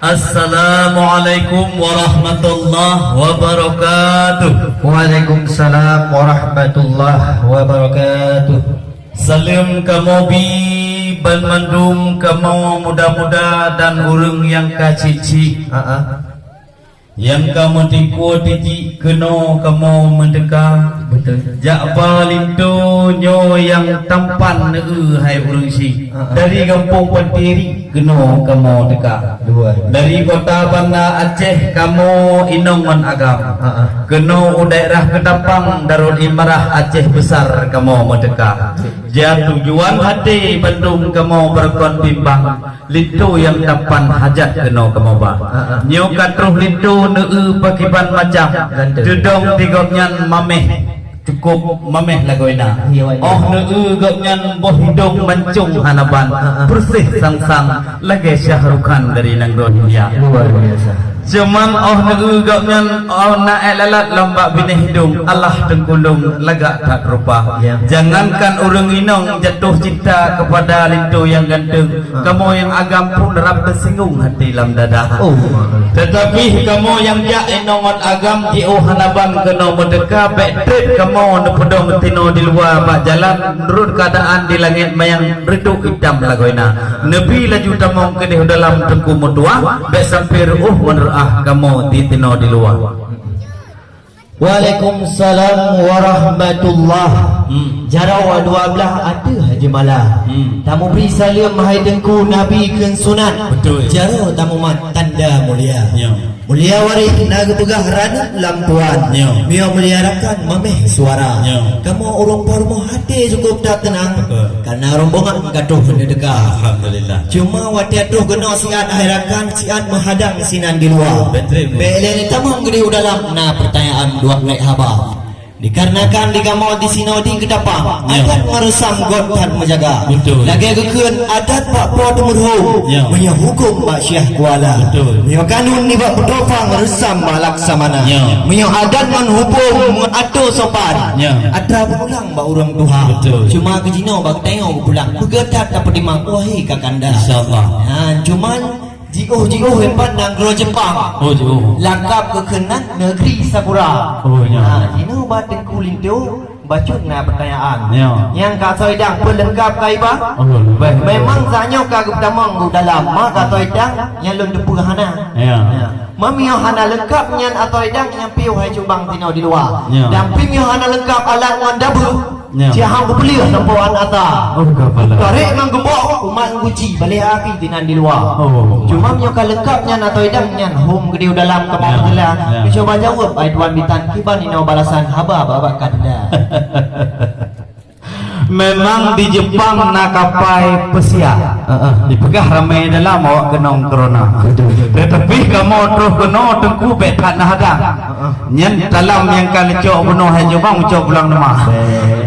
Assalamualaikum warahmatullahi wabarakatuh. Waalaikumsalam warahmatullahi wabarakatuh. Salam kamu bi bandung kamu muda-muda dan urang yang kacici. Yang kamu tiku tiji keno kamu mendekah. Betul. Jakpa lintu nyo yang tampan hai urang si. Dari kampung Pentiri keno kamu dekat. Dari kota Banda Aceh kamu inongan agam. Keno daerah Ketapang Darul Imarah Aceh Besar kamu mendekah. Jatuh tujuan hati Bandung kamu berkon bimbang. Lintu yang tampan hajat keno kamu ba. Nyo katruh lintu neu pakiban macam. Dedong tigoknyan mameh. Cukup mameh lagoina. Oh neu goknyan boh hidung mancung hanaban. Bersih sang-sang lagi Syahrukan dari Nangro India. Luar biasa. Cuman oh neu goknyan oh nae lalat lambak bini hidung Allah tengkulung lagak tak rupa. Jangankan urang inong jatuh cinta kepada lintu yang ganteng. Kamu yang agam pun rap tersinggung hati lam dada. Tetapi kamu yang jak inongan agam di hanaban kena merdeka backtrip kamu nepedong tino di luar bak jalan menurut keadaan di langit mayang reduk hitam lagoina. Nabi laju tamong kedih dalam tengku mutua baik sampir menerah kamu di tino di luar. Waalaikumsalam warahmatullahi. Jarawa 12 ada haji malah. Tamu beri salam hai dengku Nabi ken sunat. Betul. Jarawa tamu mat tanda mulia. Mulia waris naga pegah rana lampuan. Mio meliarakan mameh suara. Kamu urung pormo hati cukup tak tenang. Karena rombongan gaduh dekat. Alhamdulillah. Cuma wati atuh geno siat akhirakan siat menghadang sinan di luar. Bele tamang gede dalam na pertanyaan dua naik haba. Dikarenakan di kamu di sini di Ketapang adat meresam god dan menjaga. Lagi kekeun adat pak po temurhu punya hukum pak syah kuala. Punya kanun ni pak pedopang resam malaksamana. Punya adat menghubung mengatur sopan. Ada pulang pak urang Tuhan. Cuma ke Cina pak tengok pulang. Begetat dapat dimangkuhi kakanda. InsyaAllah. Cuman jauh hebat Nangro Jepang. Langkap kekenan negeri Sakura. Ini obat kuling tu bacun na pertanyaan. Yang Kak Soidang pelengkap kaiba. Memang zanyo kagum tamang dalam mak Kak Soidang yang lun depu hana. Mami hana lengkap nyan atau idang yang piu hai cubang tino di luar. Dan pimi hana lengkap alat ngan dabu. Ciahang beli sampuan ata. Tarik nang gembok umat nguci balik api tinan di luar. Cuma nyoka lengkap nyan atau idang nyan home gede dalam kemau telah. Coba jawab ai tuan bitan kiban ino balasan haba babak kanda. Memang di Jepang nak kapai pesia dipegah ramai dalam awak kenong corona. Tetapi kamu terus kena tengku betat nak hadang nyen dalam yang kali cok penuh hai Jepang cok pulang rumah.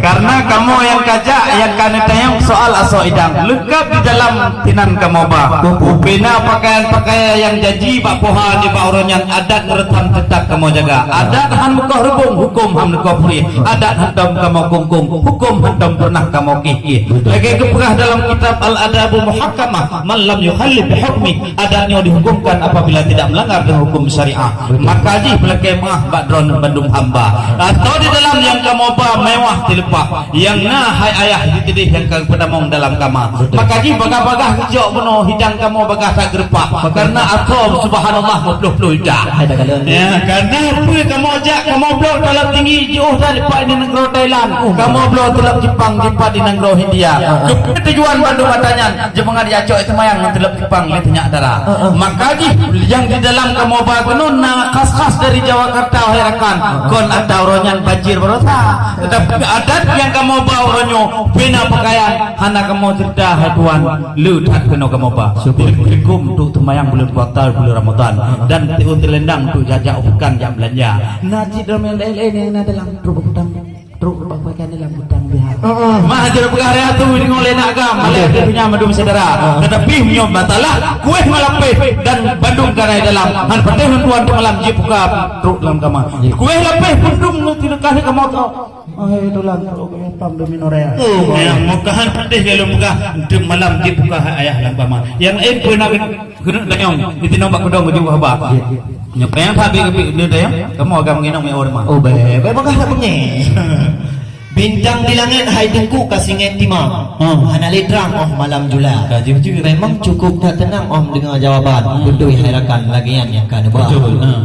Karena kamu yang kajak yang kena tayang soal aso idang lengkap di dalam tinan kamu bah. Bina pakaian-pakaian yang janji pak poha di pak orang adat meretam tetap kamu jaga. Adat han muka rebung hukum han muka puri. Adat hantam kamu kungkung hukum hantam pernah kamu kiki. Lagi keperah dalam kitab Al-Adabul Muhakkamah man lam yukhallif bihukmi adatnya dihukumkan apabila tidak melanggar dengan hukum syariah. Maka ji pelakai mah badron bandung hamba. Atau di dalam yang kamu ba mewah dilepah yang nah hai ayah ditidih yang kang pedamong dalam kamar. Maka ji bagah-bagah kejok penuh hidang kamu bagah tak gerepah. Karena atom subhanallah mupluh-pluh dah. Ya, karena apa kamu ajak kamu blok dalam tinggi jauh dari pak di negara Thailand. Kamu blok dalam Jepang di Nangro India. Tujuan Bandung Batanyan jemengan diacok itu mayang telep Jepang letnya darah. Maka yang di dalam kamu bagunun khas-khas dari Jakarta herakan kon ada oronyan banjir berosa. Tetapi adat yang kamu bawa oronyo bina pakaian hana kamu cerita hatuan lu tak kena kamu bawa. Assalamualaikum tu temayang bulan puasa bulan Ramadan dan tiu telendang tu jajak bukan jam belanja. Nasi dalam yang dalam truk hutang truk pakaian dalam hutang biar. Mah ajar perkara tu di ngoleh nak gam malai dia punya madum saudara. Tetapi punya batalah kuih malapeh dan Bandung karai dalam han pateh tuan di malam je buka truk dalam kamar. Kuih lapeh pendung tidak kasih kamu tu. Tulang Jepang dominorea. Oh, yang mukahan hadis kalau muka untuk malam dibuka ayah lambama. Yang lain pernah kena dayong itu nombak kudong ujung haba. Nyepeng tapi ke dayong kamu agak menginang me orang mah. Oh, baik bakal bunyi. Bintang di langit hai tengku kasingin timang. Hana lidrang malam jula. Kaji juga. Memang cukup tak tenang dengan jawaban. Berdui harakan lagian yang kan buat.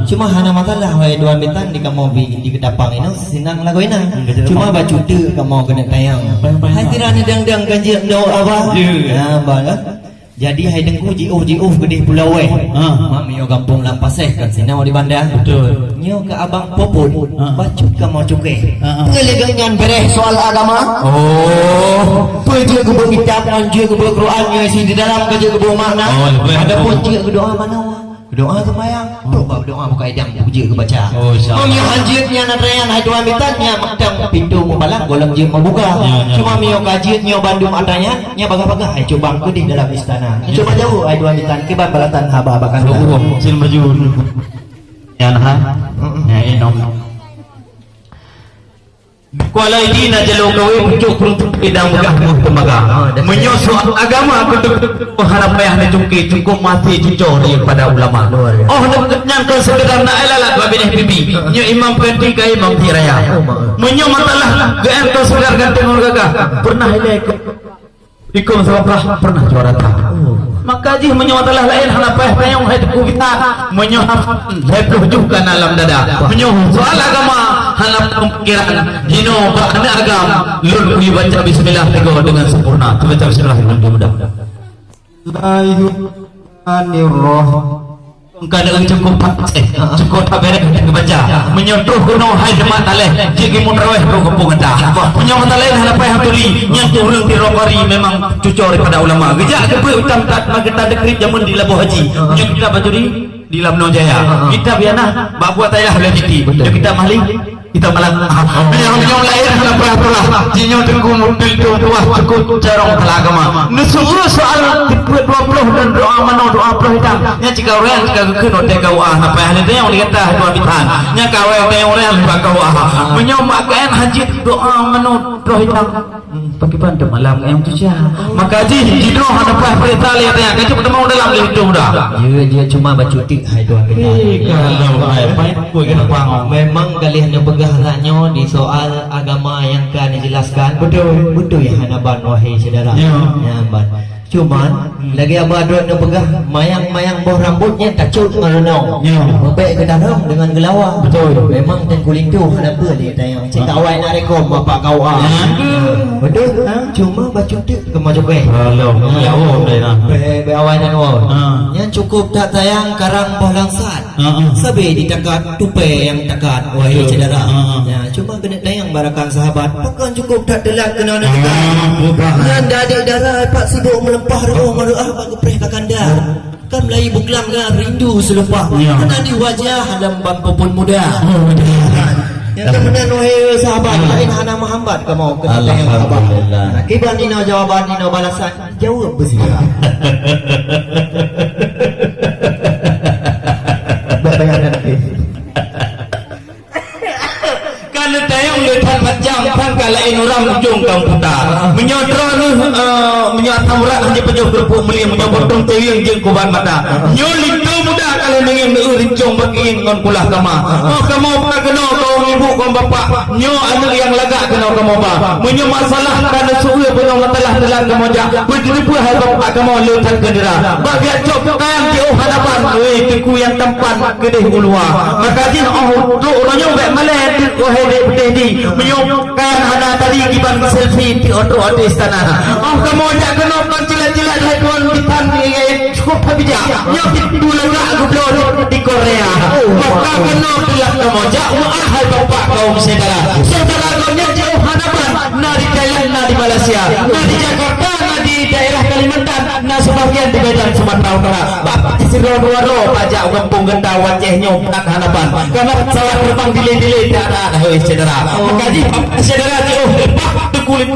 Cuma hana masalah hai dua bintang di kamu di kedapang ini senang lagu ini. Cuma baca tu kamu kena tayang. Hai tirana dang ganjil doa apa? Ya, baik. Jadi hai dengku jiuh gede pulau weh. Mami yo kampung Lampaseh kan sini di bandar. Betul. Nyo ke abang popon bacut ke mau cukai. Pengelegangan beres soal agama. Oh, Pergi ke buku kitab, anjir ke buku Quran yang isi di dalam kerja ke buku makna. Ada pun juga ke doa mana? Doa semayang. Doa doa buka idam puji ke baca. Oh, insya-Allah. Mami anjirnya nadrayan hai dua mitanya macam pintu membalang golong je membuka. Cuma mio kajit mio Bandung adanya nya baga-baga hai coba ke di dalam istana. Coba jauh hai dua mitan ke balatan haba bakan. Sil baju. Yan ha. Ya inom. Kuala ini nak jalur kawin pucuk untuk bidang megah temaga. Menyusul agama untuk harap payah nak cukup mati cucur daripada ulama. Oh nak ke sekedar nak elalat babinih bibi. Nyo imam penting ke imam tiraya. Menyo matalah ke ento sekedar ganteng gagah. Pernah ilai ikum sahabat pernah juara tak. Maka jih menyatalah lain hana payah payung hai tuku kita menyoham lebih juga dalam dada menyoham soal agama hana pemikiran jino bakna agam lur baca bismillah teguh dengan sempurna baca bismillah dengan mudah Bismillahirrahmanirrahim kadang cukup cukup beres baca menyentuh kuno hai demat aleh jigi munraweh ro kampung enta menyentuh aleh hana payah tuli nyentuh reung di rongkari memang cucur daripada ulama gejak ke utam tak mageta dekrip jamun di labuh haji nyo kita bajuri di Lamno Jaya kita biana bak buat ayah lagi kita mahli kita malam menyong lain hana payah pula jinyo tengku mobil tua cukup carong agama nusul soal 20 dan doa mano doa perhidang nya jika orang jika keun ote kau apa hal itu yang dikata dua bitan nya kawe ote orang lupa kau menyomakan haji doa mano perhidang pagi pandu malam yang cucia maka ji jino hadapan perintah lihat yang kecil bertemu dalam hidup dah dia cuma bacutik hai dua bitan kalau ai baik kuy kena pang memang kalian yang pegahannya di soal agama yang kan dijelaskan betul ya hanaban wahai saudara ya ban cuman lagi abah dua yang pegah mayang-mayang bawah rambutnya tacut merenung baik ke dalam dengan gelawa betul memang dan kuling tu ada apa dia tayang cik awai nak rekom bapak kau betul cuma baca tu ke mau cukai be awai dan yang cukup tak tayang karang bawah langsat sabi ditakat tupe yang takat wahai saudara ya cuma kena tayang barakan sahabat bukan cukup tak telat kena nak dan adik darah pak sibuk melempah roh maruah bak gepreh kakanda kan Melayu buklang kan rindu selepah kena di wajah dalam bangku pun muda yang kemudian wahai sahabat lain hana menghambat kamu kena tayang sahabat kiban dino jawaban dino balasan jawab bersila bayangkan kalau tayang letan macam kan kalau orang ujung komputer menyodro menyatakan murah hanya pejuh berpuk melihat menyobotong tayang jeng kuban mata nyolin tu mudah kalau dengan rincong bagi ngon kulah kama kamu apa kena kau ibu kau bapak nyo anak yang lagak kena kamu apa menyo masalah karena suhu penuh telah kamu jah beribu hai bapak kamu letan kendera bagi cop tayang di hadapan tiku yang tempat gede ulua maka jin tu orangnya baik malah wahai putih ni menyokkan hana tadi kiban selfie di oto istana kamu jak kena pancilat-cilat hai tuan bitan cukup habija yang itu lagak gublor di Korea maka kena pilih kamu jak hai bapak kaum saudara kau nya jauh hadapan na di Thailand na di Malaysia na di Jakarta na di daerah Kalimantan na sebagian di Medan Sumatera Utara bapak di Siro-Waro pajak kampung genta wajahnya nak hadapan karena pesawat terbang delay tak ada saudara maka di saudara jauh depak kulit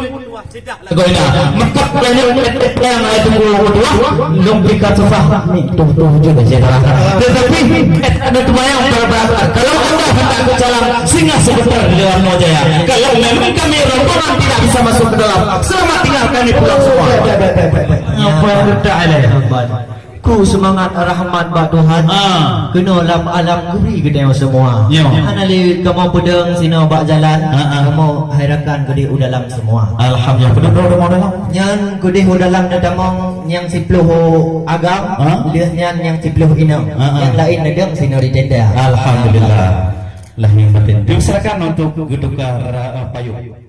Goina, makap banyak yang itu dua, lumpikan susah ni tuh juga saudara. Tetapi ada dua yang berbeda. Kalau anda hendak ke jalan singa sebentar di dalam Mojaya. Kalau memang kami rombongan tidak bisa masuk ke dalam, selamat tinggal kami pulang semua. Apa yang ada? Ku semangat rahmat ba Tuhan. Kena alam geri kedai semua. Anali kamu pedang sino ba jalan. Kamu hairakan gede udalam semua. Alhamdulillah. Pedang udalam. Nyan gede udalam dadamong yang 10 agam, dia nyan yang 10 inang. Yang lain nedang sino di tenda. Alhamdulillah. Lah yang penting. Silakan untuk gedukar payung.